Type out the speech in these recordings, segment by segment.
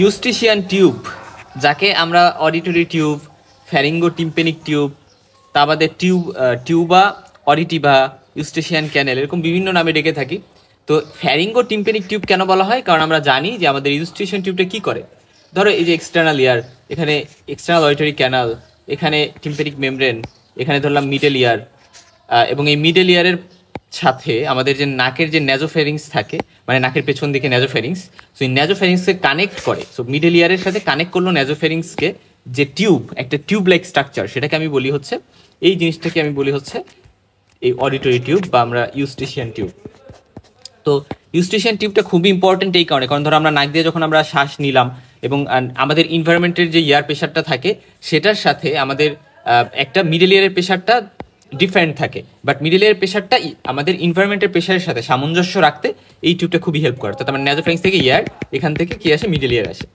ইউস্টিশিয়ান tube, যাকে আমরা auditory tube, ফ্যারিঙ্গো tympanic tube, তা বাদে টিউবা অডিটিভা, ইউস্টিশিয়ান ক্যানেল, এরকম বিভিন্ন নামে ডেকে থাকি। তো ফ্যারিঙ্গো টিম্পেনিক টিউব কেন বলা হয়? কারণ আমরা জানি যে আমাদের ইউস্টিশিয়ান টিউবটা কী করে। ধরো এই যে এক্সটার্নাল ইয়ার, এখানে এক্সটার্নাল অডিটরি ক্যানাল, এখানে টিম্পেনিক মেমব্রেন, এখানে ধরলাম মিডল ইয়ার, এবং এই মিডল ইয়ারের সাথে আমাদের যে নাকের যে ন্যাজোফেরিংস থাকে, মানে নাকের পেছন দিকে ন্যাজোফেরিংস, সো এই ন্যাজোফেরিংসকে কানেক্ট করে। সো মিডল ইয়ারের সাথে কানেক্ট করলো ন্যাজোফেরিংসকে, যে টিউব, একটা টিউব লাইক স্ট্রাকচার, সেটাকে আমি বলি হচ্ছে, এই জিনিসটাকে আমি বলি হচ্ছে এই অডিটরি টিউব বা আমরা ইউস্টিশিয়ান টিউব। তো ইউস্টিশিয়ান টিউবটা খুবই ইম্পর্টেন্ট এই কারণে, কারণ ধরো আমরা নাক দিয়ে যখন আমরা শ্বাস নিলাম এবং আমাদের ইনভায়রনমেন্টের যে এয়ার প্রেশারটা থাকে সেটার সাথে আমাদের একটা মিডল ইয়ারের প্রেশারটা ডিফারেন্ট থাকে, বাট মিডল ইয়ারের প্রেশারটা আমাদের ইনভায়রনমেন্টের প্রেশারের সাথে সামঞ্জস্য রাখতে এই টিউবটা খুবই হেল্প করে। তো তার মানে ন্যাজোফেরিংস থেকে এয়ার, এখান থেকে কি আসে, মিডল ইয়ার আসে।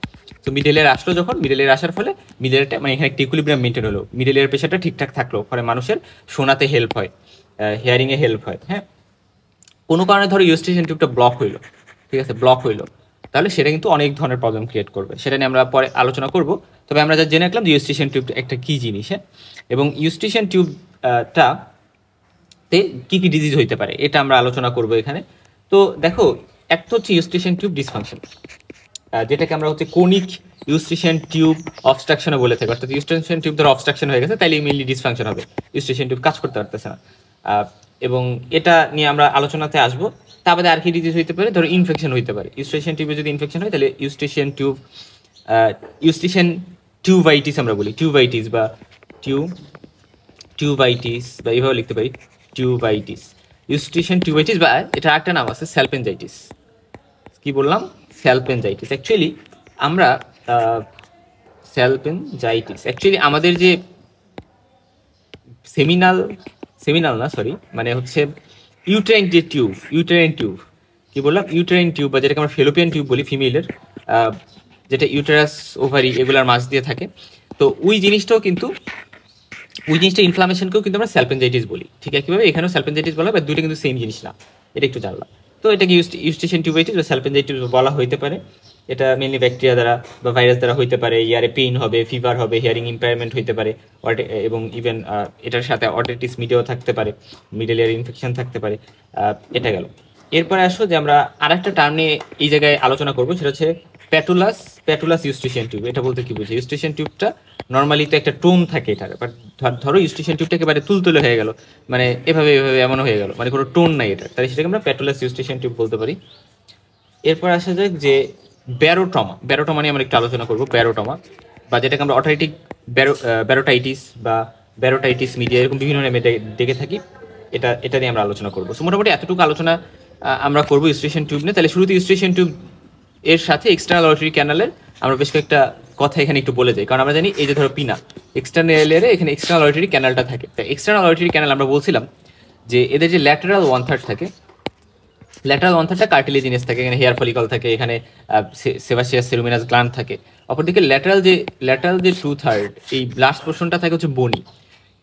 তো মিডল ইয়ার আসলো যখন, মিডল ইয়ার আসার ফলে মিডল ইয়ারটা মানে এখানে একটা ইকুইলিব্রিয়াম মেনটেন হলো, মিডল ইয়ার প্রেশারটা ঠিকঠাক থাকলো, ফলে মানুষের শোনাতে হেল্প হয়, হিয়ারিংয়ে হেল্প হয়। হ্যাঁ, কোনো কারণে ধরো ইউস্টিশিয়ান টিউবটা ব্লক হইলো, ঠিক আছে, ব্লক হইলো, তাহলে সেটা কিন্তু অনেক ধরনের প্রবলেম ক্রিয়েট করবে, সেটা নিয়ে আমরা পরে আলোচনা করব। তবে আমরা যা জেনে রাখলাম যে ইউস্টিশিয়ান টিউব একটা কী জিনিস, হ্যাঁ, এবং ইউস্টিশিয়ান টিউবটা তে কী কী ডিজিজ হইতে পারে এটা আমরা আলোচনা করব এখানে। তো দেখো, একটা হচ্ছে ইউস্টিশিয়ান টিউব ডিসফাংশন, যেটাকে আমরা হচ্ছে কোনিক ইউস্টিশিয়ান টিউব অবস্ট্রাকশনে বলে থাকি। অর্থাৎ ইউস্টিশিয়ান টিউব ধরো অবস্ট্রাকশন হয়ে গেছে, তাইলে মেইনলি ডিসফাংশন হবে, ইউস্টিশিয়ান টিউব কাজ করতে পারতেছে না, এবং এটা নিয়ে আমরা আলোচনাতে আসবো। তারপরে আর কি ডিজিজ হইতে পারে, ধরো ইনফেকশন হইতে পারে, ইউস্টিশিয়ান টিউবে যদি ইনফেকশন হয় তাহলে ইউস্টিশিয়ান টিউবাইটিস আমরা বলি, টিউবাইটিস বা টিউবাইটিস বা এইভাবে লিখতে পারি, টিউবাইটিস, ইউস্টিশিয়ান টিউবাইটিস, বা এটা একটা নাম আছে স্যালপেনজাইটিস। কি বললাম? স্যালপেনজাইটিস। অ্যাকচুয়ালি আমরা স্যালপেনজাইটিস অ্যাকচুয়ালি আমাদের যে সেমিনাল না, সরি, মানে হচ্ছে ইউটেরাইন টিউব, কি বললাম, ইউটেরাইন টিউব, বা যেটাকে আমরা ফেলোপিয়ান টিউব বলি ফিমেলের, যেটা ইউটেরাস, ওভারি এগুলার মাঝ দিয়ে থাকে। তো ওই জিনিসটা ইনফ্লামেশনকেও কিন্তু আমরা স্যালপেনজাইটিস বলি। ঠিক একইভাবে এখানেও স্যালপেনজাইটিস বলা হয়, বা দুইটা কিন্তু সেম জিনিস না, এটা একটু জানলাম। তো এটাকে ইউস্টিশিয়ান টিউবাইটিস বা স্যালপেনজাইটিস বলা হইতে পারে। এটা মেনলি ব্যাকটেরিয়া দ্বারা বা ভাইরাস দ্বারা হইতে পারে। ইয়ারে পেইন হবে, ফিভার হবে, হিয়ারিং ইম্পেয়ারমেন্ট হইতে পারে, এবং ইভেন এটার সাথে অটিটিস মিডিয়াও থাকতে পারে, মিডল ইয়ার ইনফেকশন থাকতে পারে। এটা গেল। এরপরে আসো যে আমরা আরেকটা টার্ম নিয়ে এই জায়গায় আলোচনা করবো, সেটা হচ্ছে প্যাটুলাস ইউস্টিশিয়ান টিউব। এটা বলতে কি বুঝি? ইউস্টিশিয়ান টিউবটা নর্মালি তো একটা টোন থাকে এটার, বাট ধরো ইউস্টিশিয়ান টিউবটা একেবারে তুলতুলে হয়ে গেল, মানে এভাবে এমন হয়ে গেল, মানে কোনো টোন নাই এটা, তাই সেটাকে আমরা প্যাটুলাস ইউস্টিশিয়ান টিউব বলতে পারি। এরপর আসা যাক যে ব্যারোটমা নিয়ে আমরা একটু আলোচনা করবো। ব্যারোটমা, বা যেটাকে আমরা অটাইটিক ব্যারোটাইটিস বা ব্যারোটাইটিস মিডিয়া, এরকম বিভিন্ন নামে ডেকে থাকি, এটা নিয়ে আমরা আলোচনা করবো। সো মোটামুটি এতটুকু আলোচনা আমরা করবো ইউস্টিশিয়ান টিউব নিয়ে। তাহলে শুরুতে ইউস্টিশিয়ান টিউব এর সাথে এক্সটার্নাল অডিটরি ক্যানালের আমরা বেশ কয়েকটা কথা এখানে একটু বলে যাই, কারণ আমরা জানি এই যে ধরো পিনা, এক্সটার্নাল এয়ারে এখানে এক্সটার্নাল অডিটরি ক্যানালটা থাকে। তাই এক্সটার্নাল অডিটরি ক্যানাল আমরা বলছিলাম যে এদের যে ল্যাটারাল ওয়ান থার্ড থাকে, ল্যাটারাল ওয়ান থার্ডটা কার্টিলেজিনাস থাকে, এখানে হেয়ার ফলিকল থাকে, এখানে সেবাসিয়াস সেরুমিনাস গ্ল্যান্ড থাকে। অপরদিকে ল্যাটারাল যে টু থার্ড, এই লাস্ট পোর্শনটা থাকে হচ্ছে বনি।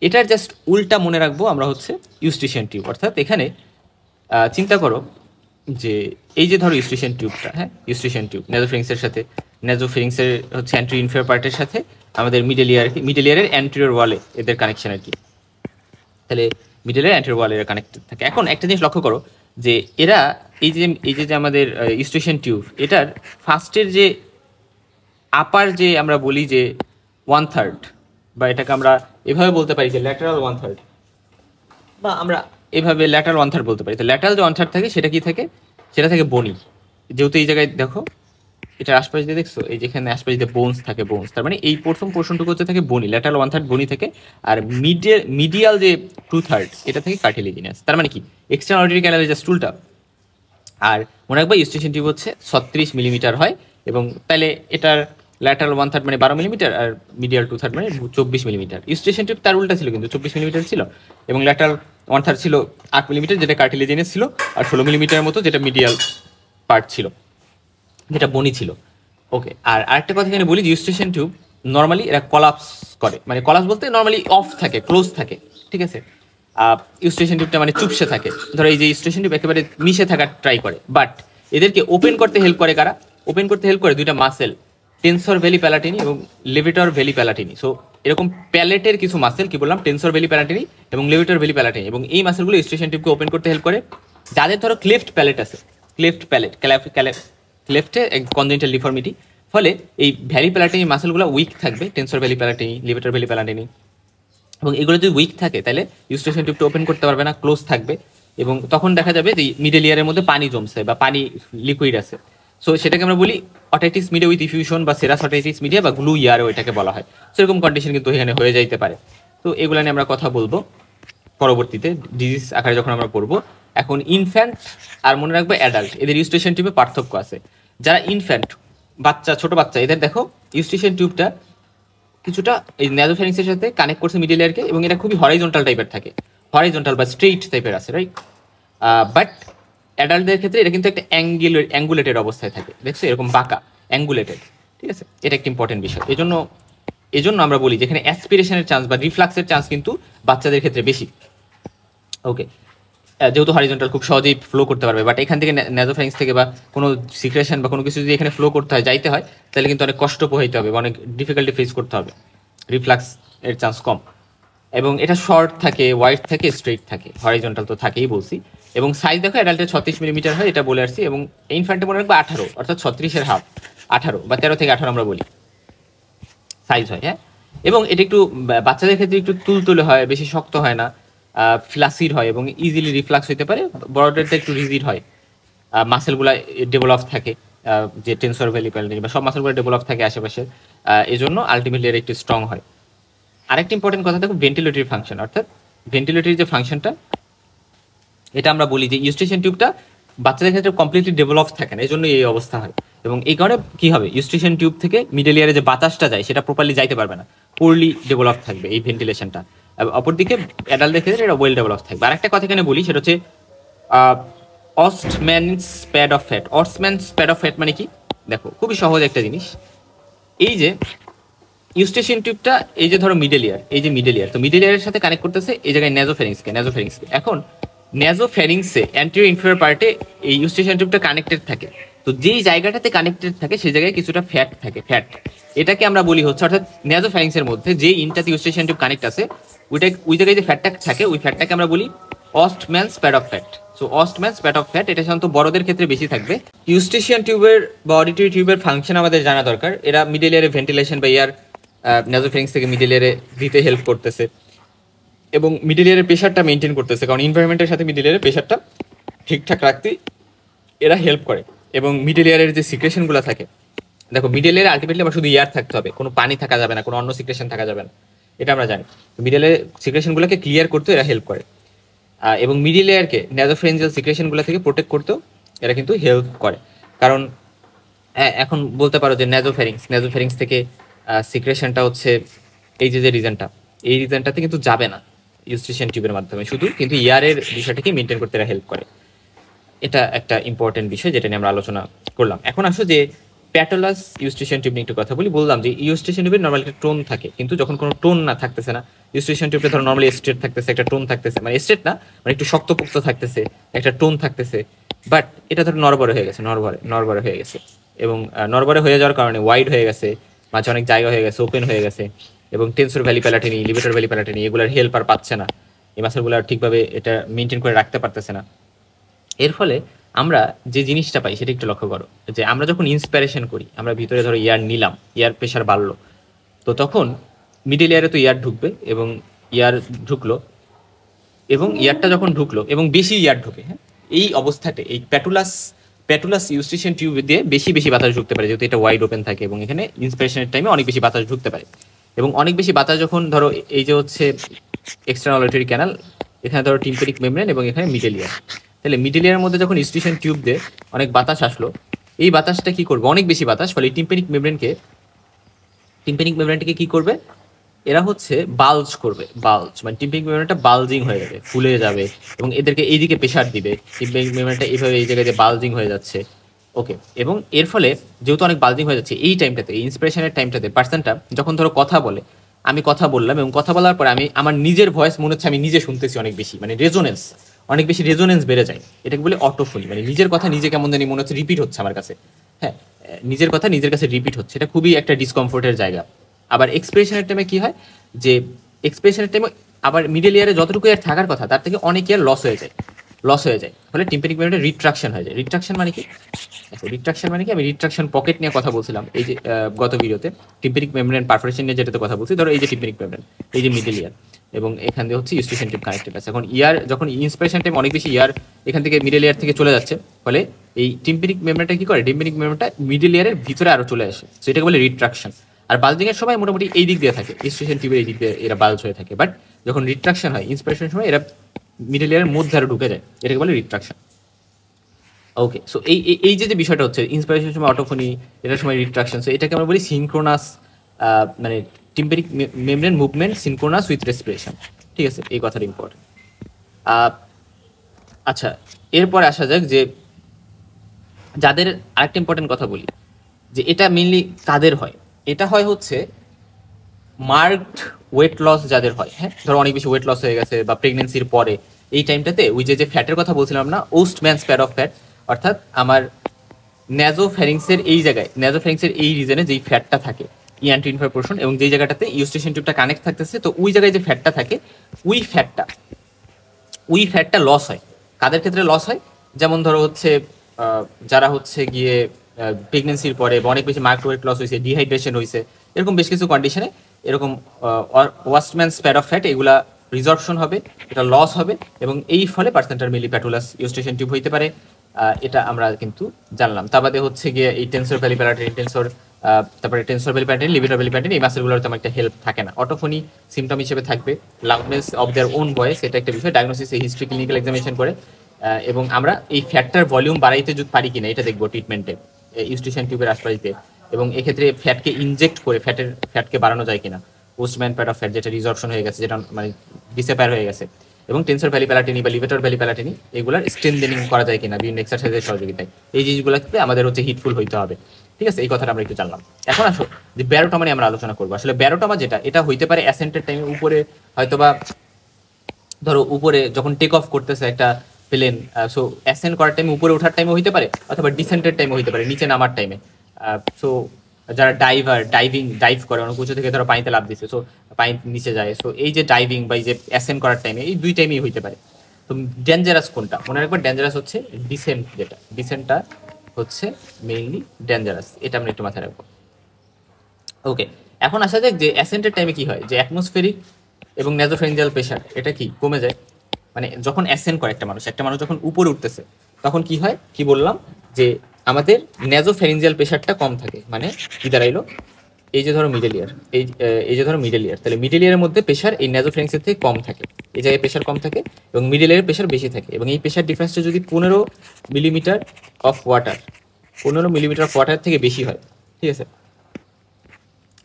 এটার জাস্ট উল্টা মনে রাখবো আমরা হচ্ছে ইউস্টিশিয়ান টিউব। অর্থাৎ এখানে চিন্তা করো যে এই যে ধরো ইউস্টিশিয়ান টিউবটা, হ্যাঁ, ইউস্টিশিয়ান টিউব ন্যাজোফেরিংসের হচ্ছে অ্যান্ট্রি ইনফেরিয়র পার্টের সাথে আমাদের মিডল ইয়ারের অ্যান্টেরিয়র ওয়ালে এদের কানেকশন আর কি। তাহলে মিডল ইয়ার অ্যান্টেরিয়র ওয়ালে এরা কানেক্টেড থাকে। এখন একটা জিনিস লক্ষ্য করো যে এরা এই যে আমাদের ইউস্টিশিয়ান টিউব, এটার ফার্স্টের যে আপার যে আমরা বলি যে ওয়ান থার্ড, বা এটাকে আমরা এভাবে বলতে পারি যে ল্যাটারাল ওয়ান থার্ড, বা আমরা এভাবে ল্যাটারাল ওয়ান থার্ড বলতে পারি। তো ল্যাটারাল যে ওয়ান থার্ড থাকে সেটা কি থাকে? সেটা থাকে বনি। যেহেতু এই জায়গায় দেখো এটার আশপাশ দিয়ে দেখছো, এই যেখানে আশপাশ দিয়ে বোনস থাকে, তার মানে এই প্রথম পোর্শনটুকু হচ্ছে থাকে বনি, ল্যাটারাল ওয়ান থার্ড বনি থেকে, আর মিডিয়াল যে টু থার্ড এটা থেকে কার্টিলেজিনাস। তার মানে কি এক্সটার্নাল অডিটরি ক্যানালের যে স্টুলটা, আর মনে রাখবা ইউস্টিশিয়ান টিউব হচ্ছে 36 মিলিমিটার হয়, এবং তাহলে এটার ল্যাটারাল ওয়ান থার্ড মানে 12 মিলিমিটার, আর মিডিয়াল টু থার্ড মানে 24 মিলিমিটার। ইউস্টিশিয়ান টিউব তার উল্টা ছিল, কিন্তু 24 মিলিমিটার ছিল, এবং ল্যাটারাল ওয়ান থার্ড ছিল 8 মিলিমিটার, যেটা কার্টিলেজিনাস ছিল, আর 16 মিলিমিটার মতো যেটা মিডিয়াল পার্ট ছিল, যেটা বনি ছিল। ওকে, আর আরেকটা কথা এখানে বলি, ইউস্টিশিয়ান টিউব নর্মালি এরা কলাপস করে, মানে কলাপস বলতে নর্মালি অফ থাকে, ক্লোজ থাকে, ঠিক আছে। ইউস্টিশিয়ান টিউবটা মানে চুপসে থাকে। ধরো এই যে ইউস্টিশিয়ান টিউব একেবারে মিশে থাকার ট্রাই করে, বাট এদেরকে ওপেন করতে হেল্প করে কারা? ওপেন করতে হেল্প করে দুইটা মাসেল, টেনসর ভ্যালি প্যালাটিনি এবং লেভিটর ভ্যালি প্যালাটিনি। সো এরকম প্যালেটের কিছু মাসেল কি বললাম, টেনসর ভ্যালি প্যালাটিনি এবং লেভিটর ভ্যালি প্যালাটিনি, এবং এই মাসেলগুলো ইউস্টেশন টিউবকে ওপেন করতে হেল্প করে। যাদের ধরো ক্লেফট প্যালেট আছে, ক্লেফট প্যালেট, ক্লেফটে কনজেনিটাল ডিফর্মিটি, ফলে এই ভ্যালি প্যালাটিনি মাসেলগুলো উইক থাকবে, টেনসর ভ্যালি প্যালাটিনি, লেভিটর ভ্যালি প্যালাটিনি, এবং এগুলো যদি উইক থাকে তাহলে ইউস্টেশন টিউবটা ওপেন করতে পারবে না, ক্লোজ থাকবে, এবং তখন দেখা যাবে যে মিডল ইয়ারের মধ্যে পানি জমছে বা পানি লিকুইড আছে। সো সেটাকে আমরা বলি অটাইটিস মিডিয়া উইথ ইফিউশন বা সেরাস অটাইটিস মিডিয়া বা গ্লু ইয়ারও এটাকে বলা হয়। সেরকম কন্ডিশন কিন্তু এখানে হয়ে যাইতে পারে। তো এগুলো নিয়ে আমরা কথা বলবো পরবর্তীতে ডিজিজ আকারে যখন আমরা পড়বো। এখন ইনফ্যান্ট আর মনে রাখবে অ্যাডাল্ট, এদের ইউস্টেশন টিউবে পার্থক্য আছে। যারা ইনফ্যান্ট, বাচ্চা, ছোট বাচ্চা, এদের দেখো ইউস্টেশন টিউবটা কিছুটা এই ন্যাজোফ্যারিংসের সাথে কানেক্ট করছে মিডল ইয়ারকে, এবং এটা খুবই হরাইজন্টাল টাইপের থাকে, হরাইজন্টাল বা স্ট্রেইট টাইপের আছে, রাইট? বাট অ্যাডাল্টদের ক্ষেত্রে এটা কিন্তু একটা অ্যাঙ্গুলেটেড অবস্থায় থাকে, দেখছো এরকম বাঁকা, অ্যাঙ্গুলেটেড, ঠিক আছে? এটা একটা ইম্পর্টেন্ট বিষয়। এজন্য আমরা বলি যেখানে অ্যাসপিরেশনের চান্স বা রিফ্লাক্সের চান্স কিন্তু বাচ্চাদের ক্ষেত্রে বেশি। ওকে, যেহেতু হরিজন্টাল খুব সহজেই ফ্লো করতে পারবে, বাট এখান থেকে ন্যাজোফ্যারিংস থেকে বা কোনো সিক্রেশন বা কোনো কিছু যদি এখানে ফ্লো করতে হয়, যাইতে হয়, তাহলে কিন্তু অনেক কষ্ট পোহাইতে হবে, অনেক ডিফিকাল্টি ফেস করতে হবে, রিফ্লাক্স এর চান্স কম। এবং এটা শর্ট থাকে, ওয়াইড থাকে, স্ট্রেইট থাকে, হরিজন্টাল তো থাকেই বলছি। এবং সাইজ দেখো অ্যাডাল্টের 36 মিলিমিটার হয়, এটা বলে আসছি, এবং ইনফ্যান্টে মনে রাখবো 18, অর্থাৎ 36-এর হাফ, 18 বা 13 থেকে 18 আমরা বলি সাইজ হয়, হ্যাঁ। এবং এটা একটু বাচ্চাদের ক্ষেত্রে একটু তুলতুলে হয়, বেশি শক্ত হয় না, ফ্লাসিড হয় এবং ইজিলি রিফ্লাক্স হতে পারে। বড়দেরটা একটু রিজিড হয়, মাসেলগুলো ডেভেলপ থাকে, যে টেনসর ভ্যালি প্যালাটিনি বা সব মাসেলগুলো ডেভেলপ থাকে আশেপাশে, এজন্য আলটিমেটলি এর একটু স্ট্রং হয়। আরেকটা ইম্পর্টেন্ট কথা দেখো, ভেন্টিলেটরি ফাংশন, অর্থাৎ ভেন্টিলেটরি যে ফাংশনটা, এটা আমরা বলি যে ইউস্টেশন টিউবটা বাচ্চাদের ক্ষেত্রে কমপ্লিটলি ডেভেলপ থাকে না, এই জন্য এই অবস্থা হয়। এবং এই কারণে কি হবে, ইউস্টেশন টিউব থেকে মিডল ইয়ারে যে বাতাসটা যায় সেটা প্রপারলি যাইতে পারবে না, পোরলি ডেভেলপ থাকবে এই ভেন্টিলেশনটা। অপরদিকে অ্যাডাল্টদের ক্ষেত্রে এটা ওয়েল ডেভেলপ থাকবে। আরেকটা কথা এখানে বলি, সেটা হচ্ছে Ostmann's pad of fat. Ostmann's pad of fat মানে কি, দেখো খুবই সহজ একটা জিনিস। এই যে ইউস্টেশন টিউবটা, এই যে ধরো মিডল ইয়ার, এই যে মিডল ইয়ার, তো মিডল ইয়ারের সাথে কানেক্ট করতেছে এই জায়গায় ন্যাজোফ্যারিংসকে। এখন ন্যাজোফ্যারিংসে অ্যান্টেরিয়র ইনফেরিয়র পার্টে এই ইউস্টেশন টিউবটা কানেক্টেড থাকে। তো যেই জায়গাটাতে কানেক্টেড থাকে সেই জায়গায় কিছুটা ফ্যাট থাকে, ফ্যাট, এটাকে আমরা বলি হচ্ছে, অর্থাৎ ন্যাজোফ্যারিংসের মধ্যে যে ইনটাতে ইউস্টেশন টিউব কানেক্ট আছে, ওই জায়গায় যে ফ্যাটটা থাকে, ওই ফ্যাটটাকে আমরা বলি Ostmann's pad of fat. So Ostmann's pad of fat, এটা সাধারণত বড়দের ক্ষেত্রে বেশি থাকবে। ইউস্টেশিয়ান টিউবের বা অডিটরি টিউবের ফাংশন আমাদের জানা দরকার। এরা মিডল ইয়ারে ভেন্টিলেশন বা ইয়ার ন্যাজোফ্যারিংস থেকে মিডল ইয়ারে দিতে হেল্প করতেছে, এবং মিডল ইয়ারের প্রেশারটা মেনটেন করতেছে, কারণ এনভায়রনমেন্টের সাথে মিডল ইয়ারের প্রেশারটা ঠিকঠাক রাখতে এরা হেল্প করে। এবং মিডল ইয়ারের যে সিক্রেশনগুলো থাকে, দেখো মিডল ইয়ারে আলটিমেটলি আমার শুধু ইয়ার থাকতে হবে, কোনো পানি থাকা যাবে না, কোনো অন্য সিক্রেশন থাকা যাবে না, এটা আমরা জানি। তো মিডল ইয়ারের সিক্রেশনগুলোকে ক্লিয়ার করতেও এরা হেল্প করে, এবং মিডল ইয়ারকে ন্যাজোফ্যারিঞ্জিয়াল সিক্রেশনগুলো থেকে প্রোটেক্ট করতেও এরা কিন্তু হেল্প করে। কারণ এখন বলতে পারো যে ন্যাজোফ্যারিংস থেকে সিক্রেশনটা হচ্ছে এই যে রিজনটা, এই রিজনটাতে কিন্তু যাবে না ইউস্টেশন টিউবের মাধ্যমে শুধু, কিন্তু ইয়ারের বিষয়টাকে মেনটেন করতে এরা হেল্প করে। এটা একটা ইম্পর্টেন্ট বিষয় যেটা নিয়ে আমরা আলোচনা করলাম। এখন আসো যে প্যাটোলাস ইউস্টেশন টিউব নিয়ে একটু কথা বলি। বললাম যে ইউস্টেশন টিউবের নর্মালি একটা টোন থাকে, কিন্তু যখন কোনো টোন না থাকতেছে না, ইউস্টেশন টিউবে ধরো নর্মালি স্ট্রেট থাকতেছে, একটা টোন থাকতেছে, মানে স্ট্রেট না, মানে একটু শক্তপোক্ত থাকতেছে, একটা টোন থাকতেছে, বাট এটা ধরো নরবরে হয়ে গেছে, নরবরে হয়ে গেছে, এবং নরবরে হয়ে যাওয়ার কারণে ওয়াইড হয়ে গেছে, মাঝে অনেক জায়গা হয়ে গেছে, ওপেন হয়ে গেছে, এবং টেনসর ভ্যালি প্যালাটিনি, লিভেটর ভ্যালি প্যালাটিনি এগুলোর হেল্প আর পাচ্ছে না, এই মাসেলগুলো ঠিকভাবে এটা মেনটেন করে রাখতে পারতেছে না। এর ফলে আমরা যে জিনিসটা পাই সেটা একটু লক্ষ্য করো, যে আমরা যখন ইন্সপিরেশন করি, আমরা ভিতরে ধরো ইয়ার নিলাম, ইয়ার প্রেশার বাড়লো, তো তখন মিডল ইয়ারে তো ইয়ার ঢুকবে, এবং ইয়ার ঢুকলো, এবং ইয়ারটা যখন ঢুকলো এবং বেশি ইয়ার ঢুকে, হ্যাঁ, এই অবস্থাতে এই প্যাটুলাস ইউস্টেশন টিউব দিয়ে বেশি বাতাস ঢুকতে পারে, যেহেতু এটা ওয়াইড ওপেন থাকে, এবং এখানে ইন্সপিরেশনের টাইমে অনেক বেশি বাতাস ঢুকতে পারে। এবং অনেক বেশি বাতাস যখন ধরো, এই যে হচ্ছে এক্সটার্নাল অডিটরি ক্যানাল, এখানে ধরো টিম্প্যানিক মেমব্রেন, এবং এখানে মিডল ইয়ার, তাহলে মিডল ইয়ারের মধ্যে যখন ইউস্টেশন টিউব দিয়ে অনেক বাতাস আসলো, এই বাতাসটা কি করবে, অনেক বেশি বাতাস, ফলে টিম্প্যানিক মেমব্রেনটাকে কি করবে, এরা হচ্ছে বাল্জ করবে, মানে টিম্প্যানিক মেমব্রেনটা বালজিং হয়ে যাবে, ফুলে যাবে, এবং এদেরকে এইদিকে প্রেশার দিবে, টিম্প্যানিক মেমব্রেনটা এইভাবে এই জায়গায় বালজিং হয়ে যাচ্ছে, ওকে। এবং এর ফলে যেহেতু অনেক বালজিং হয়ে যাচ্ছে, এই টাইমটাতে, এই ইন্সপিরেশনের টাইমটাতে পার্সনটা যখন ধরো কথা বলে, আমি কথা বললাম, এবং কথা বলার পরে আমি আমার নিজের ভয়েস মনে হচ্ছে আমি নিজে শুনতেছি অনেক বেশি, মানে অনেক বেশি রেজোনেন্স বেড়ে যায়, এটাকে বলে অটোফোনি, মানে নিজের কথা নিজে কেমন জানি মনে হচ্ছে রিপিট হচ্ছে আমার কাছে, হ্যাঁ, নিজের কথা নিজের কাছে রিপিট হচ্ছে, এটা খুবই একটা ডিসকমফোর্টের জায়গা। আবার এক্সপ্রেশনের টাইমে কি হয় যে এক্সপ্রেশনের টাইমে আবার মিডল ইয়ারে যতটুকু এয়ার থাকার কথা তার থেকে অনেক ইয়ার লস হয়ে যায়, ফলে টিম্পানিক মেমব্রেনে রিট্রাকশন হয়ে যায়। রিট্রাকশন মানে কি? রিট্রাকশন মানে কি, আমি রিট্রাকশন পকেট নিয়ে কথা বলছিলাম এই যে গত ভিডিওতে, টিম্পানিক মেমব্রেন পারফোরেশন নিয়ে যেটাতে কথা বলছি। ধরো এই যে টিম্পানিক মেমব্রেন, এই যে মিডল ইয়ার, এবং এখান দিয়ে হচ্ছে ইউস্টেশন টিউব কানেক্টেড আছে। এখন ইয়ার যখন ইন্সপিরেশন টাইম অনেক বেশি ইয়ার এখান থেকে মিডল ইয়ার থেকে চলে যাচ্ছে, ফলে এই টিম্পানিক মেমব্রেনটা কি করে, টিম্পানিক মেমব্রেনটা মিডল ইয়ারের ভিতরে আরো চলে আসে, সেটাকে বলে রিট্রাকশন। আর বাল্জিং এর সময় মোটামুটি এই দিক দিয়ে থাকে, ইউস্টেশন টিউবের এই দিক দিয়ে এরা বাল্জ হয়ে থাকে। বাট যখন রিট্রাকশন হয় ইন্সপিরেশনের সময় এরা মিডল ইয়ারের মধ্যে আরো ঢুকে যায়, এটাকে বলে রিট্রাকশন। ওকে, সো এই যে বিষয়টা হচ্ছে ইন্সপিরেশনের সময় অটোফোনি, এটার সময় রিট্রাকশন, সো এটাকে আমরা বলি সিনক্রোনাস, মানে tympanic membrane movement synchronous with respiration. ঠিক আছে, এই কথাটা ইম্পর্টেন্ট। আচ্ছা, এরপরে আসা যাক যে যাদের আরেকটা ইম্পর্টেন্ট কথা বলি, যে এটা মেইনলি কাদের হয়। এটা হয় হচ্ছে মার্কড ওয়েট লস যাদের হয়। হ্যাঁ, ধরো অনেক বেশি ওয়েট লস হয়ে গেছে বা প্রেগনেন্সির পরে, এই টাইমটাতে ওই যে ফ্যাটের কথা বলছিলাম না, ওস্টম্যান স্প্যার অফ ফ্যাট, অর্থাৎ আমার ন্যাজোফ্যারিংসের এই জায়গায়, ন্যাজোফ্যারিংসের এই রিজনে যেই ফ্যাটটা থাকে ইয়ান্টি ইনফার পোর্শন, এবং যেই জায়গাটাতে ইউস্টেশন টিউবটা কানেক্ট থাকতেছে, তো ওই জায়গায় যে ফ্যাটটা থাকে ওই ফ্যাটটা লস হয়। কাদের ক্ষেত্রে লস হয়? যেমন ধরো হচ্ছে যারা হচ্ছে গিয়ে প্রেগনেন্সির পরে বা অনেক বেশি মাইক্রো ওয়েট লস হয়েছে, ডিহাইড্রেশন হয়েছে, এরকম বেশ কিছু কন্ডিশনে এরকম ওয়াস্টম্যান স্প্যার অফ ফ্যাট এগুলা রিজর্পশন হবে, এটা লস হবে, এবং এই ফলে পার্সেন্টার মিলিপ্যাটুলাস ইউস্টেশন টিউব হইতে পারে। এটা আমরা কিন্তু জানলাম। তা বাদে হচ্ছে গিয়ে এই টেন্সর ভ্যালিপ্যারাটিনি টেন্সর, তারপরে টেন্সর ভ্যালিপ্যারাটিনি, লিবিটার ভ্যালিপ্যারাটিনি, এই মাসেলগুলোর তেমন একটা হেল্প থাকে না। অটোফোনি সিমটম হিসেবে থাকবে, loudness of their own voice, এটা একটা বিষয়। ডায়াগনোসিস হিস্ট্রি ক্লিনিক্যাল এক্সামিনেশন করে, এবং আমরা এই ফ্যাটটার ভলিউম বাড়াইতে যদি পারি কিনা এটা দেখবো ট্রিটমেন্টে ইউস্টেশন টিউবের আশপাশে, এবং এক্ষেত্রে ফ্যাটকে ইনজেক্ট করে ফ্যাটকে বাড়ানো যায় কিনা, পোস্টম্যান প্যাড অফ ফ্যাট যেটা রিজর্পশন হয়ে গেছে, যেটা মানে ডিসঅ্যাপিয়ার হয়ে গেছে, এবং টেন্সর ভ্যালিপ্যারাটিনি বা লিভেটর ভ্যালিপ্যারাটিনি এগুলার স্ট্রেনথেনিং করা যায় কিনা বিভিন্ন এক্সারসাইজের সহযোগিতায়, এই জিনিসগুলোতে আমাদের হচ্ছে হিটফুল হইতে হবে। ঠিক আছে, এই কথাটা আমরা একটু জানলাম। এখন আসো যে ব্যারোটমা নিয়ে আমরা আলোচনা করবো। আসলে ব্যারোটমা যেটা, এটা হইতে পারে অ্যাসেন্টের টাইমে, উপরে হয়তোবা ধরো উপরে যখন টেক অফ করতেছে একটা প্লেন, সো অ্যাসেন্ট করার টাইমে উপরে ওঠার টাইমে হইতে পারে, অথবা ডিসেন্টের টাইমে হইতে পারে, নিচে নামার টাইমে। সো যারা ডাইভ করে, অনেক উঁচু থেকে ধরো পানিতে লাফ দিচ্ছে, সো পানি নিচে যায়, সো এই যে ডাইভিং বা এই যে অ্যাসেন্ট করার টাইমে, এই দুই টাইমেই হইতে পারে। তো ডেঞ্জারাস কোনটা? মনে রাখবেন, ডেঞ্জারাস হচ্ছে ডিসেন্ট, যেটা ডিসেন্টটা হচ্ছে মেইনলি ডেঞ্জারাস, এটা আমরা একটু মাথায় রাখবো। ওকে, এখন আসা যাক যে অ্যাসেন্টের টাইমে কি হয়, যে অ্যাটমসফেরিক এবং ন্যাজোফ্যারিঞ্জিয়াল প্রেশার এটা কি কমে যায়। মানে যখন অ্যাসেন্ট করে একটা মানুষ যখন উপরে উঠতেছে, তখন কি হয়, কি বললাম যে আমাদের ন্যাজোফ্যারিঞ্জিয়াল প্রেশারটা কম থাকে। মানে কি দাঁড়াইলো, এই যে ধরো মিডল ইয়ার, এই যে ধরো মিডল ইয়ার, তাহলে মিডল ইয়ারের মধ্যে প্রেশার এই ন্যাজোফ্যারিংসের থেকে কম থাকে, এই জায়গায় প্রেশার কম থাকে, এবং মিডল ইয়ারের প্রেশার বেশি থাকে। এবং এই প্রেশার ডিফারেন্সটা যদি 15 মিলিমিটার অফ ওয়াটার থেকে বেশি হয়, ঠিক আছে,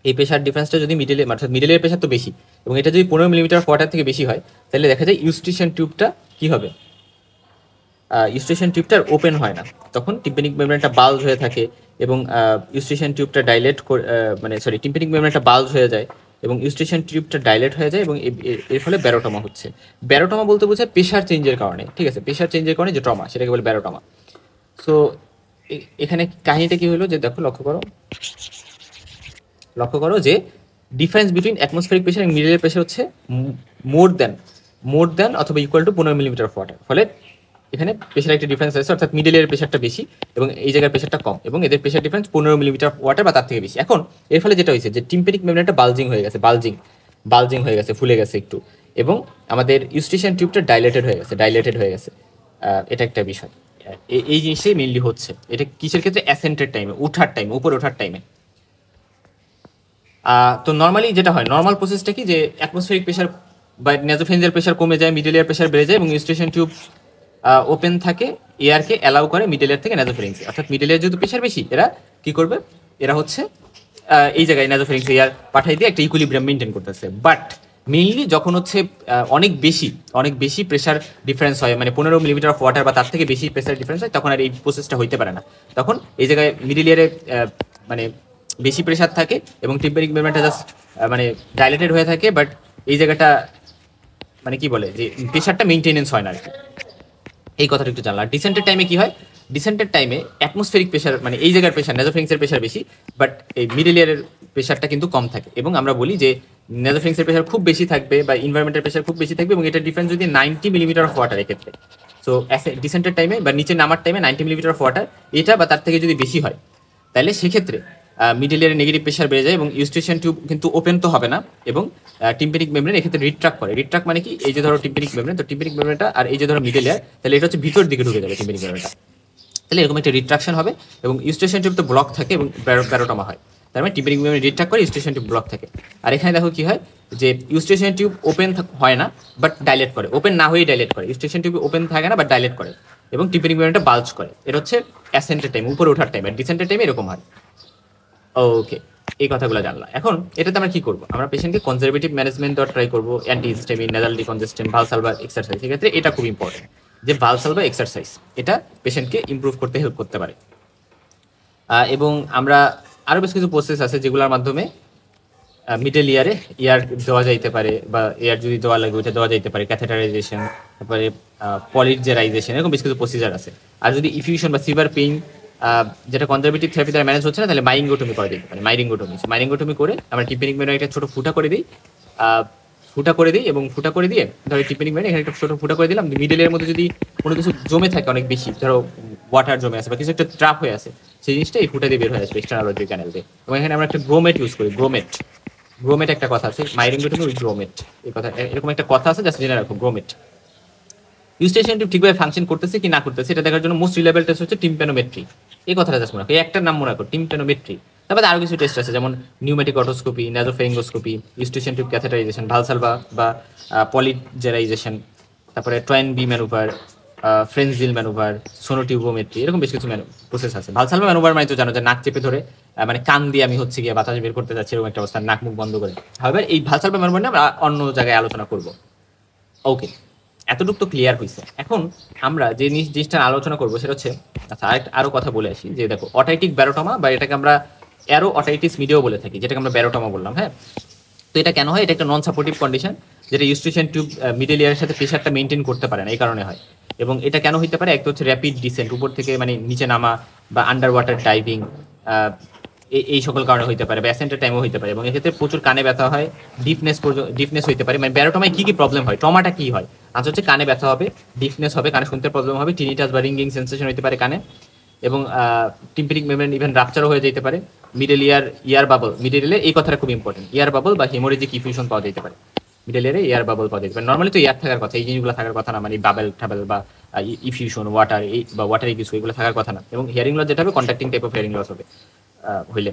এই প্রেশার ডিফারেন্সটা যদি মিডল এর প্রেশার তো বেশি, এবং এটা যদি 15 মিলিমিটার ওয়াটার থেকে বেশি হয়, তাহলে দেখা যায় ইউস্টেশন টিউবটা কি হবে, ইউস্টেশন টিউবটার ওপেন হয় না, তখন টিম্পানিক মেমব্রেনটা বাল্জ হয়ে থাকে, এবং ইউস্টেশন টিউবটা টিম্পানিক মেমব্রেনটা বাল্জ হয়ে যায়, এবং ইউস্টেশন টিউবটা ডাইলেট হয়ে যায়, এবং এর ফলে ব্যারোটমা হচ্ছে। ব্যারোটমা বলতে বোঝায় প্রেশার চেঞ্জের কারণে, ঠিক আছে, প্রেশার চেঞ্জের কারণে যে ট্রমা, সেটাকে বলে ব্যারোটমা। সো এখানে কাহিনীটা কি হলো, যে দেখো লক্ষ্য করো যে ডিফারেন্স বিটুইন অ্যাটমসফেরিক প্রেশার এবং মিডল এয়ার প্রেশার হচ্ছে মোর দেন অথবা equal to 15 millimetre of water. ফলে এখানে প্রেশার একটা ডিফারেন্স আছে, অর্থাৎ মিডল এয়ার প্রেশারটা বেশি এবং এই জায়গার প্রেশারটা কম, এবং এদের pressure difference 15 millimetre of water বা তার থেকে বেশি। এখন এর ফলে যেটা হয়েছে যে টিম্পানিক মেমব্রেনটা বালজিং হয়ে গেছে, ফুলে গেছে একটু, এবং আমাদের ইউস্টেশন টিউবটা ডাইলেটেড হয়ে গেছে। এটা একটা বিষয়, এই জিনিসটাই মেইনলি হচ্ছে। এটা কিসের ক্ষেত্রে? অ্যাসেন্টের টাইমে, উপরে ওঠার টাইমে। তো নর্মালি যেটা হয়, নর্মাল প্রসেসটা কি, যে অ্যাটমসফেরিক প্রেশার বা ন্যাজোফ্যারিঞ্জিয়াল প্রেশার কমে যায়, মিডল এয়ার প্রেশার বেড়ে যায়, এবং ইউস্টেশন টিউব ওপেন থাকে, এয়ারকে অ্যালাউ করে মিডল এয়ার থেকে ন্যাজোফ্যারিংস। অর্থাৎ মিডল এয়ার যেহেতু প্রেশার বেশি, এরা কি করবে, এরা হচ্ছে এই জায়গায় ন্যাজোফ্যারিংস এয়ার পাঠাই দিয়ে একটা ইকুইলিব্রিয়াম মেনটেন করতেছে। বাট মেইনলি যখন হচ্ছে অনেক বেশি প্রেশার ডিফারেন্স হয়, মানে 15 মিলিমিটার অফ ওয়াটার বা তার থেকে বেশি প্রেশার ডিফারেন্স হয়, তখন আর এই প্রসেসটা হইতে পারে না। তখন এই জায়গায় মিডল ইয়ারে মানে বেশি প্রেশার থাকে, এবং টিম্পানিক মেমব্রেনটা জাস্ট মানে ডাইলেটেড হয়ে থাকে, বাট এই জায়গাটা মানে কি বলে, যে প্রেশারটা মেইনটেনেন্স হয় না আর কি। এই কথাটা একটু জানলাম। ডিসেন্টের টাইমে কি হয়, ডিসেন্টের টাইমে অ্যাটমসফেরিক প্রেশার মানে এই জায়গার প্রেশার নেজোফেরিংসের প্রেশার বেশি, বাট এই মিডল ইয়ারের প্রেশারটা কিন্তু কম থাকে। এবং আমরা বলি যে নেজোফেরিংসের প্রেশার খুব বেশি থাকবে বা ইনভারমেন্টের প্রেশার খুব বেশি থাকবে, এবং এটা ডিফারেন্স যদি 90 মিলিমিটার অফ ওয়াটার এক্ষেত্রে। সো ডিসেন্টের টাইমে বা নিচে নামার টাইমে 90 মিলিমিটার অফ ওয়াটার এটা বা তার থেকে যদি বেশি হয়, তাহলে সেক্ষেত্রে মিডল ইয়ারে নেগেটিভ প্রেশার বেড়ে যায় এবং ইউস্টেশন টিউব কিন্তু ওপেন তো হবে না, এবং টিম্পেনিক মেমব্রেন এক্ষেত্রে রিট্রাক্ট করে। রিট্রাক্ট মানে কি, এই যে ধরো টিম্পেনিক মেমব্রেন, তো টিম্পেনিক মেমব্রেনটা আর এই যে ধরো মিডল ইয়ার, তাহলে এটা হচ্ছে ভিতর দিকে ঢুকে যাবে টিম্পেনিক মেমব্রেনটা, তাহলে এরকম একটা রিট্রাকশন হবে এবং ইউস্টেশন টিউব তো ব্লক থাকে এবং ব্যারোটমা হয়। তার মানে টিম্পেনিক মেমব্রেন রিট্রাক্ট করে, ইউস্টেশন টিউব ব্লক থাকে। আর এখানে দেখো কি হয় যে ইউস্টেশন টিউব ওপেন হয় না বাট ডাইলেট করে, ওপেন না হয়েই ডাইলেট করে। ইউস্টেশন টিউব ওপেন থাকে না বাট ডাইলেট করে, এবং টিম্পেনিক মেমব্রেনটা বাল্জ করে। এটা হচ্ছে অ্যাসেন্টের টাইম, উপরে ওঠার টাইম। আর ডিসেন্টের টাইমে এরকম হয়। ওকে, এই কথাগুলো জানলাম। এখন এটাতে আমরা কি করবো, আমরা পেশেন্টকে কনজারভেটিভ ম্যানেজমেন্ট দেওয়ার ট্রাই করবো, অ্যান্টিহিস্টামিন, নাজাল ডিকনজেস্টেন্ট, ভালসালভা এক্সারসাইজ। সেক্ষেত্রে এটা খুব ইম্পর্টেন্ট যে ভালসালভা এক্সারসাইজ, এটা পেশেন্টকে ইমপ্রুভ করতে হেল্প করতে পারে। এবং আমরা আরও বেশ কিছু প্রসেস আছে যেগুলোর মাধ্যমে মিডল ইয়ার দেওয়া যাইতে পারে, বা ইয়ার যদি দেওয়া লাগে ওইটা দেওয়া যাইতে পারে। ক্যাথেটারাইজেশন, তারপরে পলিটজেরাইজেশন, এরকম বেশ কিছু প্রসিজার আছে। আর যদি ইফিউশন বা সিভার পেইন যেটা কনজারভেটিভ থেরাপি দ্বারা ম্যানেজ হচ্ছে না, তাহলে মাইরিঙ্গোটমি করা যেতে পারে। মাইরিঙ্গোটমি করে আমরা টিম্পেনিক মেমব্রেনে একটা ছোটো ফুটা করে দিই, এবং ফুটা করে দিয়ে ধরো টিম্পেনিক মেমব্রেনে এখানে একটা ছোটো ফুটা করে দিলাম। মিডল ইয়ারের মধ্যে যদি কোনো কিছু জমে থাকে অনেক বেশি, ধরো ওয়াটার জমে আছে বা কিছু একটা ট্রাপ হয়ে আছে, সেই জিনিসটা এই ফুটা দিয়ে বের হয়ে আসবে এক্সটার্নাল অডিও ক্যানেল দিয়ে। এবং এখানে আমরা একটা গ্রোমেট ইউজ করি। গ্রোমেট একটা কথা আছে, মাইরিঙ্গোটমি উইথ গ্রোমেট, এই কথা এরকম একটা কথা আছে, জাস্ট জেনে রাখো গ্রোমেট। ইউস্টেশন টিউব ঠিকভাবে ফাংশন করতেছে কি না করতেছে এটা দেখার জন্য মোস্ট রিলায়েবল টেস্ট হচ্ছে টিম্প্যানোমেট্রি। এই কথাটা জাস্ট মনে রাখো, এই একটা নাম মনে রাখো, টিম্প্যানোমেট্রি। তারপরে আরও কিছু টেস্ট আছে, যেমন pneumatic otoscopy, nasopharyngoscopy, Eustachian tube catheterisation, Valsalva বা পলিটজেরাইজেশন, তারপরে Toynbee manoeuvre, Frenzel manoeuvre, sonotubometry, এরকম বেশ কিছু প্রসেস আছে। ভালসালভা ম্যানুভার মানে তো জানো যে নাক চেপে ধরে মানে কান দিয়ে আমি হচ্ছে গিয়ে বাতাস বের করতে যাচ্ছি, এরকম একটা অবস্থা, নাক মুখ বন্ধ করে। হবে এই ভালসালভা ম্যানুভার নিয়ে আমরা অন্য জায়গায় আলোচনা করবো। ওকে, এতটুকু তো ক্লিয়ার হয়েছে। এখন আমরা যে জিনিসটা আলোচনা করবো সেটা হচ্ছে, আচ্ছা আরো কথা বলে আসি যে দেখো অটাইটিক ব্যারোটমা, বা এটাকে আমরা অ্যারো অটাইটিস মিডিয়াও বলে থাকি, যেটাকে আমরা ব্যারোটমা বললাম। হ্যাঁ, তো এটা কেন হয়? এটা একটা নন সাপোর্টিভ কন্ডিশন, যেটা ইউস্টেশন টিউব মিডল ইয়ারের সাথে প্রেশারটা মেনটেন করতে পারে না, এই কারণে হয়। এবং এটা কেন হইতে পারে? একটা হচ্ছে র্যাপিড ডিসেন্ট, উপর থেকে মানে নিচে নামা, বা আন্ডার ওয়াটার ডাইভিং, এই সকল কারণে হইতে পারে, বা অ্যাসেন্টের টাইমও হইতে পারে। এবং এক্ষেত্রে প্রচুর কানে ব্যথা হয়, ডিফনেস হইতে পারে। মানে ব্যারোটমায় কি কি প্রবলেম হয়, ট্রমাটা কি হয়? আচ্ছা, হচ্ছে কানে ব্যথা হবে, ডিফনেস হবে, কানে শুনতে প্রবলেম হবে, টিনিটাস বা রিঙ্গিং সেন্সেশন হইতে পারে কানে, এবং টিম্পেনিক মেমব্রেন ইভেন রাপচারও হয়ে যেতে পারে। মিডল ইয়ার বাবল, মিডল ইয়ারে এই কথাটা খুব ইম্পর্টেন্ট, ইয়ার বাবল বা হেমোরেজিক ইফিউশন পাওয়া যেতে পারে। মিডল ইয়ারে ইয়ার বাবল পাওয়া যেতে পারে। নর্মালি তো ইয়ার থাকার কথা, এই জিনিসগুলো থাকার কথা না, মানে বাবেল টাবেল বা ইফিউশন, ওয়াটার বা ওয়াটারি কিছু, এগুলো থাকার কথা না। এবং হিয়ারিং লস যেটা হবে, conducting type of hearing loss হবে হইলে।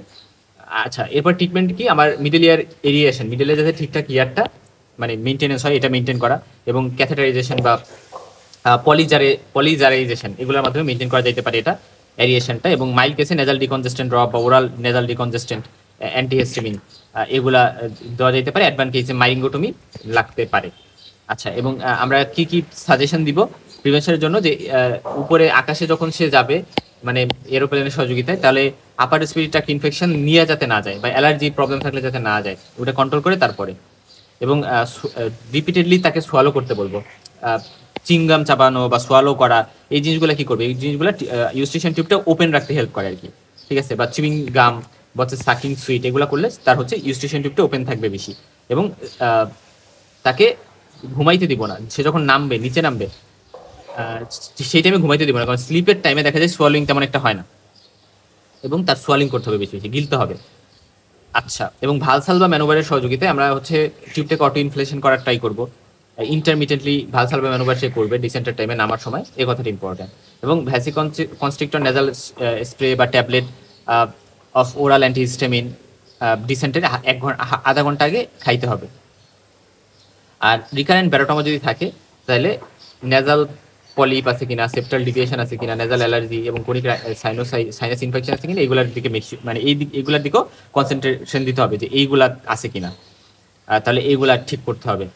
আচ্ছা, এরপর ট্রিটমেন্ট কি? আমার মিডল ইয়ার এরিয়েশন, মিডল ইয়ার যাতে ঠিকঠাক ইয়ারটা মানে মেনটেনেন্স হয়, এটা মেনটেন করা, এবং ক্যাথেটারাইজেশন বা পলিজারাইজেশন এগুলোর মাধ্যমে মেনটেন করা যেতে পারে এটা এরিয়েশনটা। এবং মাইল্ড কেসে নেজাল ডিকনজেস্টেন্ট ড্রপ বা ওরাল নেজাল ডিকনজেস্টেন্ট, অ্যান্টিহিস্টামিন, এগুলা দেওয়া যেতে পারে। অ্যাডভান্স কেসে মাইরিঙ্গোটমি লাগতে পারে। আচ্ছা, এবং আমরা কি কি সাজেশন দিব প্রিভেনশনের জন্য? যে উপরে আকাশে যখন সে যাবে, মানে এরোপ্লেনের সহযোগিতায়, তাহলে আপার রেসপিরেটরি ট্র্যাক্ট ইনফেকশন নিয়ে যাতে না যায়, বা অ্যালার্জি প্রবলেম থাকলে যাতে না যায়, ওটা কন্ট্রোল করে তারপরে। এবং রিপিটেডলি তাকে সোয়ালো করতে বলবো, চিংগাম চাবানো বা সোয়ালো করা, এই জিনিসগুলো কি করবে? এই জিনিসগুলো ইউস্টেশন টিউবটা ওপেন রাখতে হেল্প করে আর কি, ঠিক আছে? বা চিউইং গাম বা হচ্ছে সাকিং সুইট, এগুলো করলে তার হচ্ছে ইউস্টেশন টিউবটা ওপেন থাকবে বেশি। এবং তাকে ঘুমাইতে দিব না, সে যখন নামবে, নিচে নামবে, সেই টাইমে ঘুমাইতে দিব না, কারণ স্লিপের টাইমে দেখা যায় সোয়ালিং তেমন একটা হয় না, এবং তার সোয়ালিং করতে হবে বেশি বেশি, গিলতে হবে। আচ্ছা, এবং ভালসালভা ম্যানুভারের সহযোগিতায় আমরা হচ্ছে টিউবটাকে অটো ইনফ্লেশন করার ট্রাই করবো। ইন্টারমিডিয়েটলি ভালসালভা ম্যানুভার সে করবে ডিসেন্টের টাইমে নামার সময়, এই কথাটা ইম্পর্টেন্ট। এবং কনস্ট্রিক্টর নেজাল স্প্রে বা ট্যাবলেট অফ ওরাল অ্যান্টিহিস্টামিন ডিসেন্টের আধা ঘন্টা আগে খাইতে হবে। আর রিকারেন্ট ব্যারোটমা যদি থাকে, তাহলে নেজাল পলিপ আছে কিনা, সেপ্টাল ডিভিয়েশন আছে কিনা, নেজাল অ্যালার্জি এবং কোনিক সাইনাস ইনফেকশন আছে কিনা, এইগুলোর দিকে মানে এইগুলোর দিকেও কনসেন্ট্রেশন দিতে হবে যে এইগুলা আছে কিনা, তাহলে এইগুলা ঠিক করতে হবে।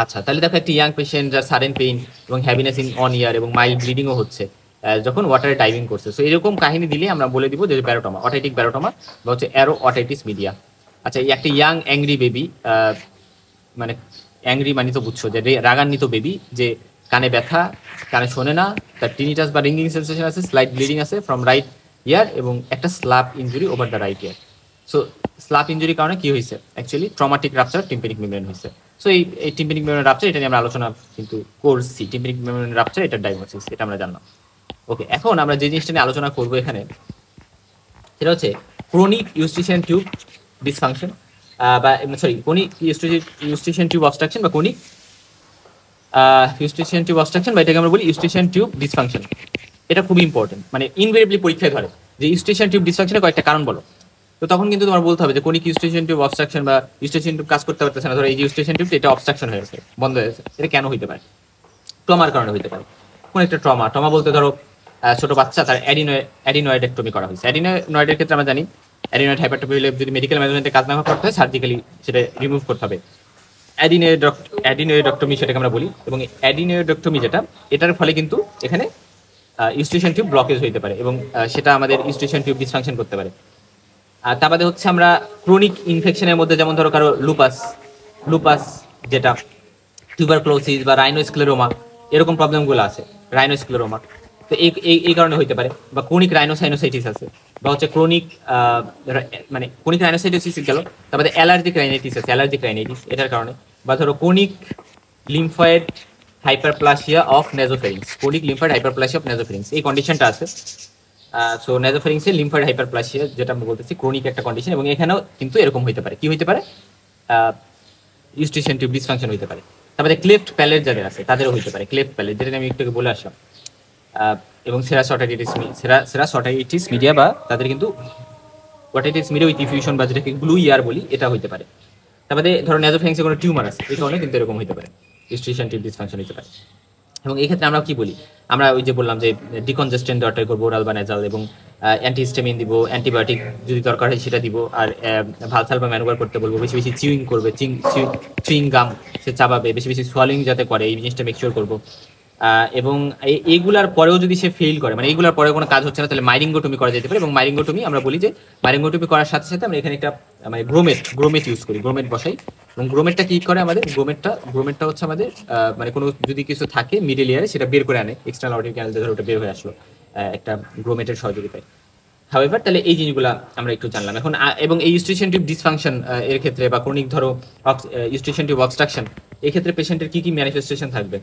আচ্ছা, তাহলে দেখো একটি ইয়াং পেশেন্ট যার সাডেন পেইন এবং হ্যাভিনেস ইন অন ইয়ার এবং মাইল্ড ব্লিডিংও হচ্ছে যখন ওয়াটারে ডাইভিং করছে। সো এরকম কাহিনী দিলে আমরা বলে দিব যে ব্যারোটমা, অটাইটিক ব্যারোটমা বা হচ্ছে অ্যারো অটাইটিস মিডিয়া। আচ্ছা, একটা ইয়াং অ্যাংরি বেবি, মানে অ্যাংরি মানে তো বুঝছো যে রাগান্বিত বেবি, যে কানে ব্যথা, কানে শোনে না, তার টিনিটাস বা রিঙ্গিং সেন্সেশন আছে, স্লাইট ব্লিডিং আছে ফ্রম রাইট ইয়ার, এবং একটা slap injury over the right ear. So slap ইঞ্জুরির কারণে কি হয়েছে, actually traumatic rupture tympanic membrane হয়েছে। সো এই টিম্পানিক মেমব্রেন রাপচার, এটা নিয়ে আমরা আলোচনা কিন্তু করছি। টিম্পানিক মেমব্রেন রাপচার, এটা ডায়াগনোসিস, এটা আমরা জানলাম। ওকে, এখন আমরা যে জিনিসটা নিয়ে আলোচনা করবো এখানে, সেটা হচ্ছে ক্রনিক ইউস্ট্রিশিয়ান টিউব ডিসফাংশন, বা সরি ক্রনিক ইউস্ট্রিশিয়ান টিউব অবস্ট্রাকশন বা ক্রনিক ইউস্ট্রিশিয়ান টিউব অবস্ট্রাকশন, বা এটাকে আমরা বলি ইউস্ট্রিশিয়ান টিউব ডিসফাংশন। এটা খুবই ইম্পর্টেন্ট, মানে ইনভেরিয়েবলি পরীক্ষায় ধরে যে ইউস্ট্রিশিয়ান টিউব ডিসফাংশনের কয়েকটা কারণ বলো। তো তখন কিন্তু তোমার বলতে হবে যে ক্রনিক ইউস্ট্রিশিয়ান টিউব অবস্ট্রাকশন বা ইউস্ট্রিশিয়ান টিউব কাজ করতে পারতেছে না, ধরো এই যে ইউস্ট্রিশিয়ান টিউব এটা অবস্ট্রাকশন হয়ে গেছে, বন্ধ হয়ে গেছে, এটা কেন হইতে পারে? ট্রমার কারণে হইতে পারে। কোন একটা ট্রমা বলতে ধরো ছোট বাচ্চা তার অ্যাডিনয়েডেক্টমি করা হয়েছে। অ্যাডিনয়েডের ক্ষেত্রে আমরা জানি অ্যাডিনয়েড হাইপারট্রফি হলে যদি মেডিকেল ম্যানেজমেন্টে কাজ না করতে হয়, সার্জিক্যালি সেটা রিমুভ করতে হবে। অ্যাডিনয়েডেক্টমি সেটাকে আমরা বলি, এবং অ্যাডিনয়েডেক্টমি যেটা, এটার ফলে কিন্তু এখানে ইউস্ট্রিশিয়ান টিউব ব্লকেজ হইতে পারে, এবং সেটা আমাদের ইউস্ট্রিশিয়ান টিউব ডিসফাংশন করতে পারে। আর তার বাদে হচ্ছে আমরা ক্রনিক ইনফেকশনের মধ্যে, যেমন ধরো কারো লুপাস যেটা, টিউবারক্লোসিস বা রাইনোস্ক্লেরোমা, এরকম প্রবলেমগুলো আছে, রাইনোস্ক্লেরোমা। তো এই কারণে হইতে পারে। বা ক্রনিক রাইনোসাইনোসাইটিস আছে, বা হচ্ছে ক্রনিক মানে ক্রনিক রাইনোসাইটোসিস গেল, তারপরে অ্যালার্জিক রাইনাইটিস আছে, এটার কারণে। বা ধরো ক্রনিক লিম্ফয়েড হাইপারপ্লাসিয়া অফ নেজোফেরিংস, এই কন্ডিশনটা আছে। সো নেজোফেরিংসের লিম্ফয়েড হাইপারপ্লাসিয়া, যেটা আমরা বলতেছি ক্রনিক একটা কন্ডিশন, এবং এখানেও কিন্তু এরকম হইতে পারে। কি হইতে পারে? ইউস্ট্রিশিয়ান টিউব ডিসফাংশন হইতে পারে। তারপরে ক্লেফট প্যালেট যাদের আছে তাদেরও হইতে পারে, ক্লেফট প্যালেট, যেটা আমি একটু বলে আসলাম। এবং সেরাসটাইটিস মিডিয়া, বা তাদের কিন্তু ওয়াটাইটিস মিডিয়া উইথ ইফিউশন, বা যেটাকে ব্লু ইয়ার বলি, এটা হইতে পারে। তারপরে ধরো নেজোফেরিংসে কোনো টিউমার আছে, এই কারণে কিন্তু এরকম হইতে পারে, ইউস্ট্রিশিয়ান টিউব ডিসফাংশন হইতে পারে। এবং এই ক্ষেত্রে আমরা কি বলি, আমরা ওই যে বললাম যে ডিকনজেস্টেন্ট দরকার করবো, ওরাল বা নেজাল, এবং অ্যান্টিহিস্টামিন দিব, অ্যান্টিবায়োটিক যদি দরকার হয় সেটা দিব, আর ভালসাল বা ম্যানুভার করতে বলবো, বেশি বেশি চিউইং করবে, চুইং গাম সে চাবাবে, বেশি বেশি সোয়ালিং যাতে করে, এই জিনিসটা মেকশিওর করবো। এবং এইগুলার পরেও যদি সে ফেল করে, মানে এইগুলার পরে কোনো কাজ হচ্ছে না, তাহলে মাইরিঙ্গোটমি করা যেতে পারে। এবং মাইরিঙ্গোটমি আমরা বলি যে মাইরিঙ্গোটমি করার সাথে সাথে আমরা এখানে একটা মানে গ্রোমেট ইউজ করি, গ্রোমেট বসাই। এবং গ্রোমেটটা কি করে আমাদের, গ্রোমেটটা হচ্ছে আমাদের মানে কোনো যদি কিছু থাকে মিডল ইয়ারে, সেটা বের করে আনে, এক্সটার্নাল অডিও ক্যানাল দিয়ে ধরো ওটা বের হয়ে আসলো একটা গ্রোমেটের সহযোগিতায়। হাউএভার, তাহলে এই জিনিসগুলো আমরা একটু জানলাম এখন। এবং এই ইউস্ট্রিশিয়ান টিউব ডিসফাংশন এর ক্ষেত্রে, বা ক্রনিক ধরো ইউস্ট্রিশিয়ান টিউব অবস্ট্রাকশন, এই ক্ষেত্রে পেশেন্টের কি কি ম্যানিফেস্টেশন থাকবে?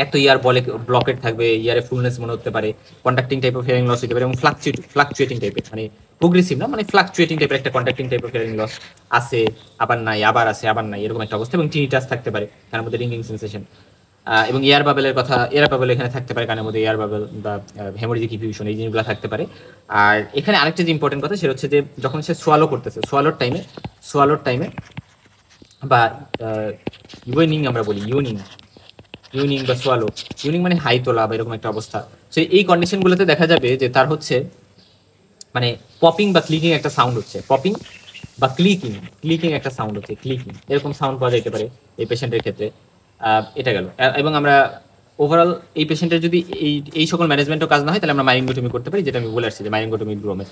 এক তো ইয়ার ব্লকেট থাকবে, ইয়ারে ফুলনেস মনে হতে পারে, conducting type of hearing loss হতে পারে, এবং ফ্লাকচুয়েটিং টাইপের, মানে প্রোগ্রেসিভ না, মানে ফ্লাকচুয়েটিং টাইপের একটা conducting type of hearing loss আছে, আবার নাই, আবার আছে, আবার নাই, এরকম একটা অবস্থা। এবং টিনিটাস থাকতে পারে, কানের মধ্যে রিঙ্গিং সেন্সেশন। এবং এয়ার বাবেল এখানে থাকতে পারে, কানের মধ্যে এয়ার বাবেল বা হেমোরেজিক ইফিউশন, এই জিনিসগুলো থাকতে পারে। আর এখানে আরেকটা যে ইম্পর্টেন্ট কথা, সেটা হচ্ছে যে যখন সে সোয়ালো করতেছে, সোয়ালোর টাইমে বা ইউনিং আমরা বলি, ইউনিং বা সোয়ালো, ইউনিং মানে হাই তোলা বা এরকম একটা অবস্থা। সো এই কন্ডিশনগুলোতে দেখা যাবে যে তার হচ্ছে মানে পপিং বা ক্লিকিং একটা সাউন্ড হচ্ছে, পপিং বা ক্লিকিং একটা সাউন্ড হচ্ছে, এরকম সাউন্ড পাওয়া যেতে পারে এই পেশেন্টের ক্ষেত্রে। এটা গেল। এবং আমরা ওভারঅল এই পেশেন্টের যদি এই সকল ম্যানেজমেন্টও কাজ না হয়, তাহলে আমরা মাইরিঙ্গোটমি করতে পারি, যেটা আমি বলে আসছি যে মাইরিঙ্গোটমি গ্রোমেট।